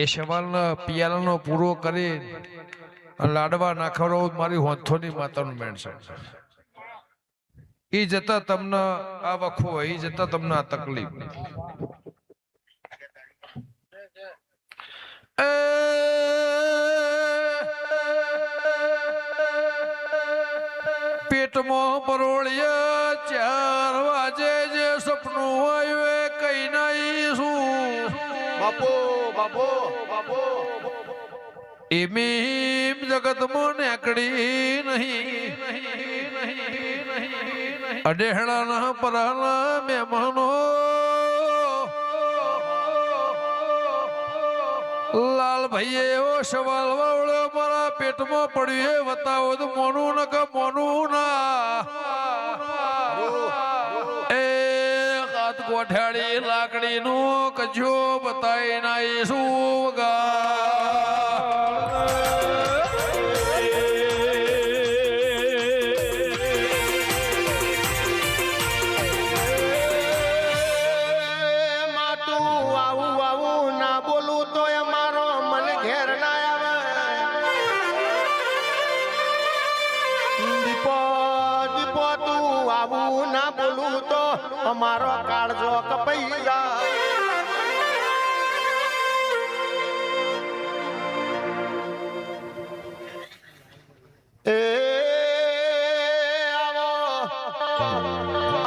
એ સવાલના પિયાલાનો પૂરો કરી લાડવા નાખવાનો મારી હોંથોની માતાનું મેણ છે. એ જતા તમને આ વખો હોય, એ જતા તમને આ તકલીફ. પેટમાં પરોળિયા 4 વાગે જે સપનું આવ્યું એ કઈ નહીં શું બાપો બાપો બાપો એમ જગતમાં નેકડી નહીં. અડેહણાના પરાના મહેમાનો લાલભાઈએ એવો સવાલ વાવડ્યો મારા પેટમાં પડ્યું એ બતાવો તો મોનું ન કે મોનું ના. એ હાથ ગોઠાડી લાકડીનું કજો બતાવી ના શું અમારો કાળજો કપાઈ જાય. એ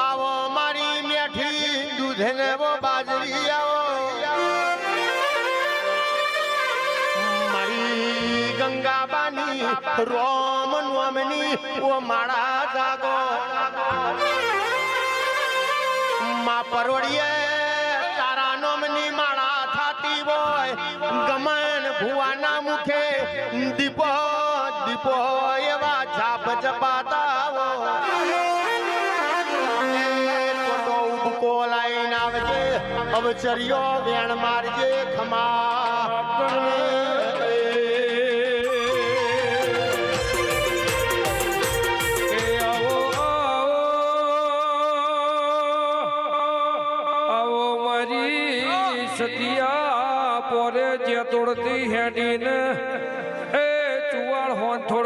આવો મારી મેઠી દૂધ ને બાજરી આવો મારી ગંગાબાની રોમ નોમની ઓ માળા જાગો માં પરોડીએ તારા નોમની માળા થાતી હોય ગમન ભુવાના મુખે દીપો દીપો એવા જાપ જપાતા ટોટો ઉબકો લાઈન આવજે અવચર્યો વેણ મારજે ખમા. સતિયા પોરે જે તોડતી હેડીને એ ચુવાળ હોન થોડ